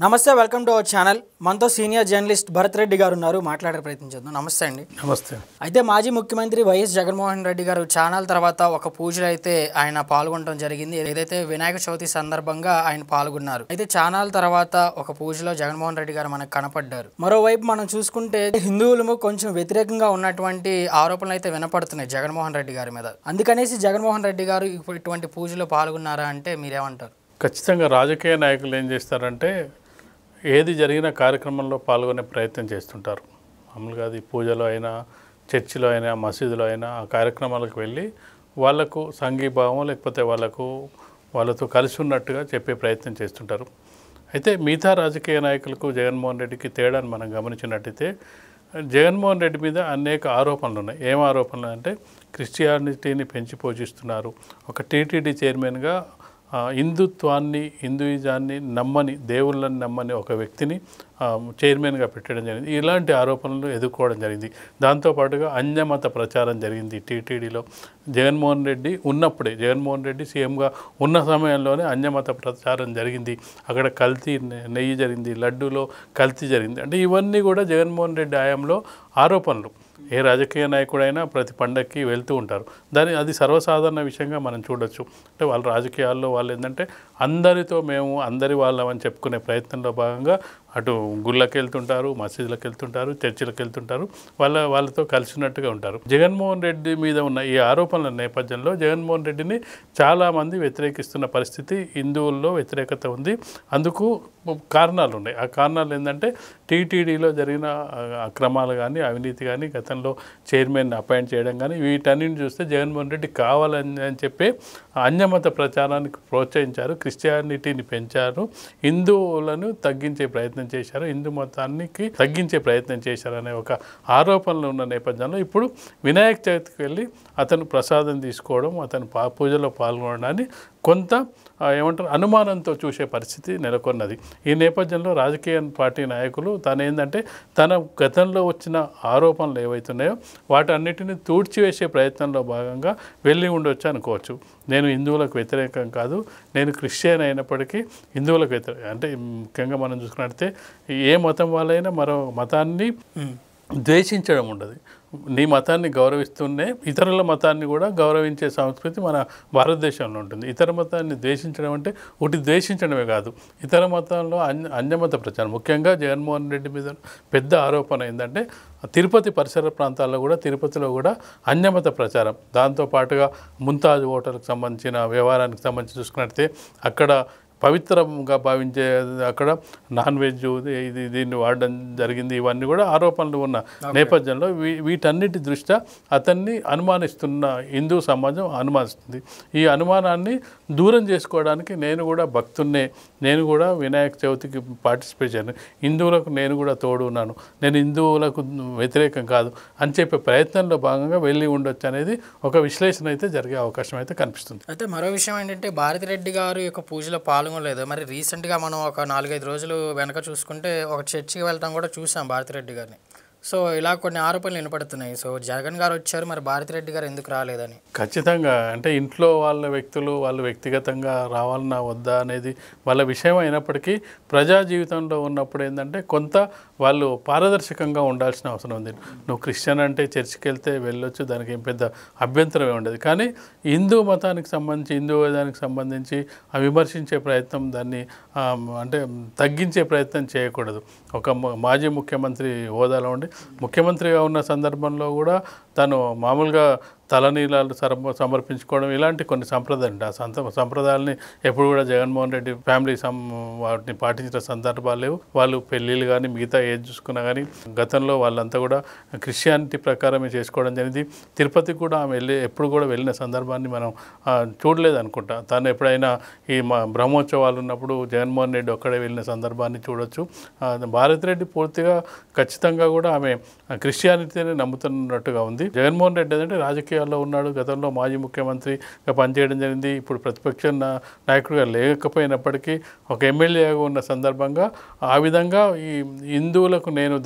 నమస్తే, welcome to our channel. మనతో senior journalist Bharat Reddy గారు ఉన్నారు, మాట్లాడే ప్రయత్నం చేద్దాం. నమస్తే అండి. నమస్తే. అయితే మాజీ ముఖ్యమంత్రి వైఎస్ జగన్మోహన్ రెడ్డి గారు ఛానల్ తర్వాత ఒక పూజలో అయితే ఆయన పాల్గొనడం జరిగింది. ఏదైతే వినాయక చవితి సందర్భంగా ఆయన పాల్గొన్నారు. అయితే ఛానల్ తర్వాత ఒక పూజలో జగన్మోహన్ రెడ్డి గారు మనకు కనపడ్డారు. మరోవైపు మనం చూసుకుంటే హిందువులు కొంచెం వ్యతిరేకంగా ఉన్నటువంటి ఆరోపణలు అయితే వినపడుతున్నాయి జగన్మోహన్ రెడ్డి గారి మీద. అందుకనేసి జగన్మోహన్ రెడ్డి గారు ఇటువంటి పూజలో పాల్గొన్నారా అంటే మీరేమంటారు? ఖచ్చితంగా రాజకీయ నాయకులు ఏం చేస్తారంటే ఏది జరిగిన కార్యక్రమంలో పాల్గొనే ప్రయత్నం చేస్తుంటారు. మామూలుగా అది పూజలో అయినా, చర్చిలో అయినా, మసీదులో అయినా ఆ కార్యక్రమాలకు వెళ్ళి వాళ్లకు సంఘీభావం లేకపోతే వాళ్ళతో కలిసి ఉన్నట్టుగా చెప్పే ప్రయత్నం చేస్తుంటారు. అయితే మిగతా రాజకీయ నాయకులకు జగన్మోహన్ రెడ్డికి తేడాను మనం గమనించినట్టయితే జగన్మోహన్ రెడ్డి మీద అనేక ఆరోపణలు ఉన్నాయి. ఏం ఆరోపణలు అంటే క్రిస్టియానిటీని పెంచి పోషిస్తున్నారు. ఒక టీటీడీ చైర్మన్గా హిందుత్వాన్ని, హిందూయిజాన్ని నమ్మని, దేవుళ్ళని నమ్మని ఒక వ్యక్తిని చైర్మన్గా పెట్టడం జరిగింది. ఇలాంటి ఆరోపణలు ఎదుర్కోవడం జరిగింది. దాంతోపాటుగా అన్యమత ప్రచారం జరిగింది టీటీడీలో. జగన్మోహన్ రెడ్డి సీఎంగా ఉన్న సమయంలోనే అన్యమత ప్రచారం జరిగింది. అక్కడ కల్తీ నెయ్యి జరిగింది, లడ్డూలో కల్తీ జరిగింది. అంటే ఇవన్నీ కూడా జగన్మోహన్ రెడ్డి హయాంలో ఆరోపణలు. ఏ రాజకీయ నాయకుడైనా ప్రతి పండగకి వెళ్తూ ఉంటారు. అది సర్వసాధారణ విషయంగా మనం చూడొచ్చు. అంటే వాళ్ళ రాజకీయాల్లో వాళ్ళు ఏంటంటే మేము అందరి వాళ్ళమని చెప్పుకునే ప్రయత్నంలో భాగంగా అటు గుళ్ళకి వెళ్తుంటారు, మసీదులకు వెళ్తుంటారు, చర్చిలకు వెళ్తుంటారు, వాళ్ళతో కలిసినట్టుగా ఉంటారు. జగన్మోహన్ రెడ్డి మీద ఉన్న ఈ ఆరోపణల నేపథ్యంలో జగన్మోహన్ రెడ్డిని చాలామంది వ్యతిరేకిస్తున్న పరిస్థితి హిందువుల్లో వ్యతిరేకత ఉంది. అందుకు కారణాలు ఉన్నాయి. ఆ కారణాలు ఏంటంటే టీటీడీలో జరిగిన అక్రమాలు కానీ, అవినీతి కానీ, గతంలో చైర్మన్ అపాయింట్ చేయడం కానీ, వీటన్నిటిని చూస్తే జగన్మోహన్ రెడ్డి కావాలని చెప్పి అన్యమత ప్రచారానికి ప్రోత్సహించారు, క్రిస్టియానిటీని పెంచారు, హిందువులను తగ్గించే ప్రయత్నం చేశారు, హిందూ మతానికి తగ్గించే ప్రయత్నం చేశారు అనే ఒక ఆరోపణలు ఉన్న నేపథ్యంలో ఇప్పుడు వినాయక చవితికి వెళ్ళి అతను ప్రసాదం తీసుకోవడం, అతను పూజలో పాల్గొనడాన్ని కొంత అనుమానంతో చూసే పరిస్థితి నెలకొన్నది. ఈ నేపథ్యంలో రాజకీయ పార్టీ నాయకులు తన గతంలో వచ్చిన ఆరోపణలు ఏవైతున్నాయో వాటన్నిటిని తూడ్చివేసే ప్రయత్నంలో భాగంగా వెళ్ళి ఉండొచ్చు అనుకోవచ్చు. నేను హిందువులకు వ్యతిరేకం కాదు, నేను క్రిస్టియన్ అయినప్పటికీ హిందువులకు వ్యతిరేకం. అంటే ముఖ్యంగా మనం చూసుకున్నట్లయితే ఏ మతం వాళ్ళైనా మరో మతాన్ని ద్వేషించడం ఉండదు. నీ మతాన్ని గౌరవిస్తూనే ఇతరుల మతాన్ని కూడా గౌరవించే సంస్కృతి మన భారతదేశంలో ఉంటుంది. ఇతర మతాన్ని ద్వేషించడం అంటే ఒకటి ద్వేషించడమే కాదు, ఇతర మతంలో అన్యమత ప్రచారం. ముఖ్యంగా జగన్మోహన్ రెడ్డి మీద పెద్ద ఆరోపణ ఏంటంటే తిరుపతి పరిసర ప్రాంతాల్లో కూడా, తిరుపతిలో కూడా అన్యమత ప్రచారం. దాంతోపాటుగా ముంతాజ్ హోటల్కి సంబంధించిన వ్యవహారానికి సంబంధించి చూసుకున్నట్లయితే అక్కడ పవిత్రంగా భావించే అక్కడ నాన్ వెజ్ దీన్ని వాడడం జరిగింది. ఇవన్నీ కూడా ఆరోపణలు ఉన్న నేపథ్యంలో వీటన్నిటి దృష్ట్యా అతన్ని అనుమానిస్తున్న హిందూ సమాజం అనుమానిస్తుంది. ఈ అనుమానాన్ని దూరం చేసుకోవడానికి నేను కూడా భక్తున్నే, నేను కూడా వినాయక చవితికి పార్టిసిపేట్ చేయను, హిందువులకు నేను కూడా తోడు ఉన్నాను, నేను హిందువులకు వ్యతిరేకం కాదు అని చెప్పే ప్రయత్నంలో భాగంగా వెళ్ళి ఉండొచ్చు అనేది ఒక విశ్లేషణ అయితే జరిగే అవకాశం అయితే కనిపిస్తుంది. అయితే మరో విషయం ఏంటంటే భారతిరెడ్డి గారు యొక్క పూజలో పాల్గొనలేదు. మరి రీసెంట్గా మనం ఒక 4-5 రోజులు వెనక చూసుకుంటే ఒక చర్చికి వెళ్తాం కూడా చూసాం భారతిరెడ్డి గారిని. సో ఇలా కొన్ని ఆరోపణలు వినపడుతున్నాయి. సో జగన్ గారు వచ్చారు, మరి భారతిరెడ్డి గారు ఎందుకు రాలేదని? ఖచ్చితంగా అంటే ఇంట్లో వాళ్ళు వ్యక్తిగతంగా రావాలన్నా వద్దా అనేది వాళ్ళ విషయం అయినప్పటికీ ప్రజా జీవితంలో ఉన్నప్పుడు ఏంటంటే కొంత వాళ్ళు పారదర్శకంగా ఉండాల్సిన అవసరం ఉంది. నువ్వు క్రిస్టియన్ అంటే చర్చికి వెళ్తే వెళ్ళొచ్చు, దానికి ఏం పెద్ద అభ్యంతరమే ఉండదు. కానీ హిందూ మతానికి సంబంధించి, హిందూయిజానికి సంబంధించి విమర్శించే ప్రయత్నం, దాన్ని అంటే తగ్గించే ప్రయత్నం చేయకూడదు. ఒక మాజీ ముఖ్యమంత్రి హోదాలో ఉండి ముఖ్యమంత్రిగా ఉన్న సందర్భంలో కూడా తను మామూలుగా తలనీలాలు సమర్పించుకోవడం ఇలాంటి కొన్ని సంప్రదాయాలు. ఆ సంప్రదాయాలని ఎప్పుడు కూడా జగన్మోహన్ రెడ్డి ఫ్యామిలీ వాటిని పాటించిన సందర్భాలు లేవు. వాళ్ళు పెళ్ళిళ్ళు కానీ మిగతా ఏది చూసుకున్నా కానీ గతంలో వాళ్ళంతా కూడా క్రిస్టియానిటీ ప్రకారమే చేసుకోవడం జరిగింది. తిరుపతికి కూడా ఆమె ఎప్పుడు కూడా వెళ్ళిన సందర్భాన్ని మనం చూడలేదు అనుకుంటా. తను ఎప్పుడైనా ఈ బ్రహ్మోత్సవాలు ఉన్నప్పుడు జగన్మోహన్ రెడ్డి ఒక్కడే వెళ్ళిన సందర్భాన్ని చూడొచ్చు. భారతిరెడ్డి పూర్తిగా ఖచ్చితంగా కూడా ఆమె క్రిస్టియానిటీని నమ్ముతున్నట్టుగా ఉంది. జగన్మోహన్ రెడ్డి ఏంటంటే రాజకీయాల్లో ఉన్నాడు, గతంలో మాజీ ముఖ్యమంత్రిగా పనిచేయడం జరిగింది. ఇప్పుడు ప్రతిపక్ష నాయకుడిగా లేకపోయినప్పటికీ ఒక ఎమ్మెల్యేగా ఉన్న సందర్భంగా ఆ విధంగా ఈ హిందువులకు నేను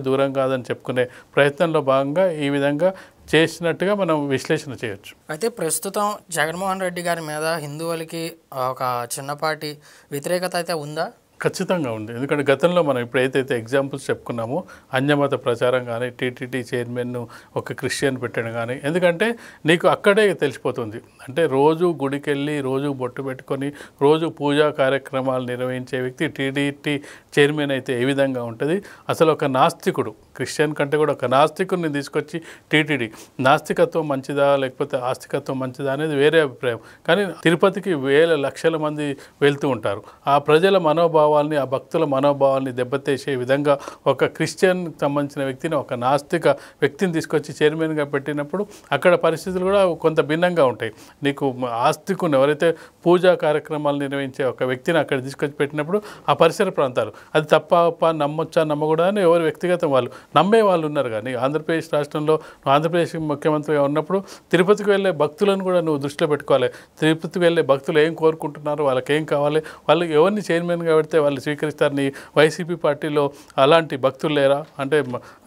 దూరం కాదని చెప్పుకునే ప్రయత్నంలో భాగంగా ఈ విధంగా చేసినట్టుగా మనం విశ్లేషణ చేయొచ్చు. అయితే ప్రస్తుతం జగన్మోహన్ రెడ్డి గారి మీద హిందువులకి ఒక చిన్నపాటి వ్యతిరేకత అయితే ఉందా? ఖచ్చితంగా ఉంది. ఎందుకంటే గతంలో మనం ఇప్పుడు ఏదైతే ఎగ్జాంపుల్స్ చెప్పుకున్నామో అన్యమత ప్రచారం కానీ, టీటీడీ చైర్మన్ ఒక క్రిస్టియన్ పెట్టడం కానీ, ఎందుకంటే నీకు అక్కడే తెలిసిపోతుంది. అంటే రోజు గుడికెళ్ళి, రోజు బొట్టు పెట్టుకొని, రోజు పూజా కార్యక్రమాలు నిర్వహించే వ్యక్తి టీటీడీ చైర్మన్ అయితే ఏ విధంగా ఉంటుంది. అసలు ఒక నాస్తికుడు, క్రిస్టియన్ కంటే కూడా ఒక నాస్తికుడిని తీసుకొచ్చి టీటీడీ, నాస్తికత్వం మంచిదా లేకపోతే ఆస్తికత్వం మంచిదా అనేది వేరే అభిప్రాయం. కానీ తిరుపతికి వేల లక్షల మంది వెళ్తూ ఉంటారు. ఆ ప్రజల మనోభావాల్ని, ఆ భక్తుల మనోభావాల్ని దెబ్బతీసే విధంగా ఒక క్రిస్టియన్ సంబంధించిన వ్యక్తిని, ఒక నాస్తిక వ్యక్తిని తీసుకొచ్చి చైర్మన్గా పెట్టినప్పుడు అక్కడ పరిస్థితులు కూడా కొంత భిన్నంగా ఉంటాయి. నీకు ఆస్తికుని ఎవరైతే పూజా కార్యక్రమాలు నిర్వహించే ఒక వ్యక్తిని అక్కడ తీసుకొచ్చి పెట్టినప్పుడు ఆ పరిసర ప్రాంతాలు అది తప్ప నమ్మొచ్చా నమ్మకూడదా అని ఎవరు వ్యక్తిగతం వాళ్ళు నమ్మే వాళ్ళు ఉన్నారు. కానీ ఆంధ్రప్రదేశ్ రాష్ట్రంలో ఆంధ్రప్రదేశ్ ముఖ్యమంత్రిగా ఉన్నప్పుడు తిరుపతికి వెళ్ళే భక్తులను కూడా నువ్వు దృష్టిలో పెట్టుకోవాలి. తిరుపతికి వెళ్ళే భక్తులు ఏం కోరుకుంటున్నారు, వాళ్ళకి ఏం కావాలి, వాళ్ళకి ఎవరిని చైర్మన్గా పెడితే వాళ్ళు స్వీకరిస్తారు. నీ వైసీపీ పార్టీలో అలాంటి భక్తులు లేరా? అంటే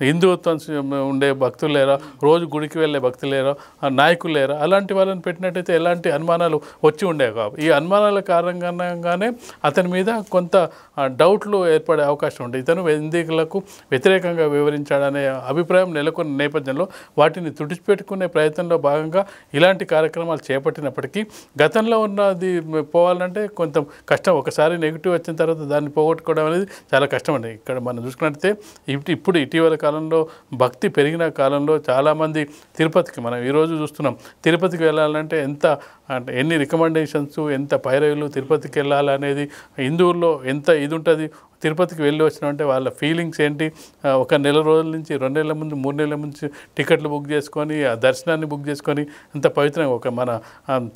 హిందుత్వం ఉండే భక్తులు లేరా? రోజు గుడికి వెళ్ళే భక్తులు లేరా? నాయకులు లేరా? అలాంటి వాళ్ళని పెట్టినట్టయితే ఎలాంటి అనుమానాలు వచ్చి ఉండేవి కావు. ఈ అనుమానాల కారణంగానే అతని మీద కొంత డౌట్లు ఏర్పడే అవకాశం ఉంది. ఇతను ఎన్నికలకు వ్యతిరేకంగా వివరించాడనే అభిప్రాయం నెలకొన్న నేపథ్యంలో వాటిని తుడిచిపెట్టుకునే ప్రయత్నంలో భాగంగా ఇలాంటి కార్యక్రమాలు చేపట్టినప్పటికీ గతంలో ఉన్నది పోవాలంటే కొంత కష్టం. ఒకసారి నెగిటివ్ వచ్చిన తర్వాత దాన్ని పోగొట్టుకోవడం అనేది చాలా కష్టం అండి. ఇక్కడ మనం చూసుకున్నట్లయితే ఇప్పుడు ఇటీవల కాలంలో భక్తి పెరిగిన కాలంలో చాలామంది తిరుపతికి, మనం ఈరోజు చూస్తున్నాం, తిరుపతికి వెళ్ళాలంటే అంటే ఎన్ని రికమెండేషన్స్, ఎంత పైరవులు తిరుపతికి వెళ్ళాలనేది, హిందువుల్లో ఎంత ఇది ఉంటుంది. తిరుపతికి వెళ్ళి వచ్చినామంటే వాళ్ళ ఫీలింగ్స్ ఏంటి, ఒక నెల రోజుల నుంచి 2 నెలల ముందు 3 నెలల ముందు టికెట్లు బుక్ చేసుకొని ఆ దర్శనాన్ని బుక్ చేసుకొని అంత పవిత్రంగా, ఒక మన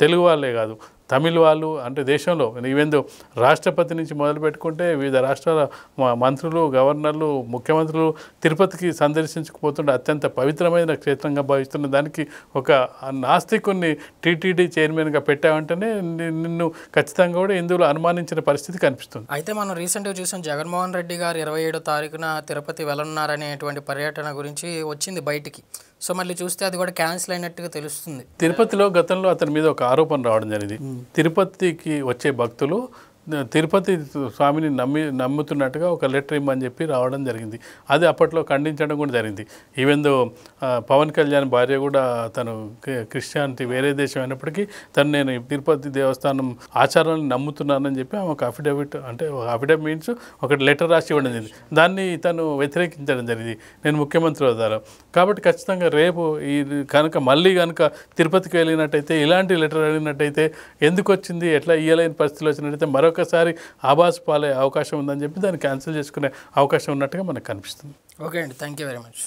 తెలుగు వాళ్ళే కాదు తమిళ వాళ్ళు, అంటే దేశంలో ఈవెందో రాష్ట్రపతి నుంచి మొదలు పెట్టుకుంటే వివిధ రాష్ట్రాల మంత్రులు, గవర్నర్లు, ముఖ్యమంత్రులు తిరుపతికి సందర్శించకపోతుంటే అత్యంత పవిత్రమైన క్షేత్రంగా భావిస్తున్న దానికి ఒక నాస్తికుని టీటీడీ చైర్మన్గా పెట్టామంటేనే నిన్ను ఖచ్చితంగా కూడా ఇందులో అనుమానించిన పరిస్థితి కనిపిస్తుంది. అయితే మనం రీసెంట్గా చూసాం, జగన్మోహన్ రెడ్డి గారు 27వ తారీఖున తిరుపతి వెళ్ళనున్నారనేటువంటి పర్యటన గురించి వచ్చింది బయటికి. సో మళ్ళీ చూస్తే అది కూడా క్యాన్సిల్ అయినట్టుగా తెలుస్తుంది. తిరుపతిలో గతంలో అతని మీద ఒక ఆరోపణ రావడం జరిగింది. తిరుపతికి వచ్చే భక్తులు తిరుపతి స్వామిని నమ్ముతున్నట్టుగా ఒక లెటర్ ఇమ్మని చెప్పి రావడం జరిగింది. అది అప్పట్లో ఖండించడం కూడా జరిగింది. ఈవెందో పవన్ కళ్యాణ్ భార్య కూడా తను క్రిస్టియానిటీ వేరే దేశం అయినప్పటికీ నేను తిరుపతి దేవస్థానం ఆచారాలను నమ్ముతున్నానని చెప్పి ఆమె ఒక అఫిడవిట్, అంటే అఫిడవిట్ మీన్స్ ఒక లెటర్ రాసి ఇవ్వడం జరిగింది. దాన్ని తను వ్యతిరేకించడం జరిగింది నేను ముఖ్యమంత్రి హోదాలో. కాబట్టి ఖచ్చితంగా రేపు ఈ మళ్ళీ కనుక తిరుపతికి వెళ్ళినట్టయితే, ఇలాంటి లెటర్ అడిగినట్టయితే ఎందుకు వచ్చింది, ఎట్లా ఇయ్యలేని పరిస్థితులు వచ్చినట్టయితే మరొకసారి ఆభాస్ పాలే అవకాశం ఉందని చెప్పి దాన్ని క్యాన్సిల్ చేసుకునే అవకాశం ఉన్నట్టుగా మనకు కనిపిస్తుంది. ఓకే అండి, థ్యాంక్ యూ వెరీ మచ్.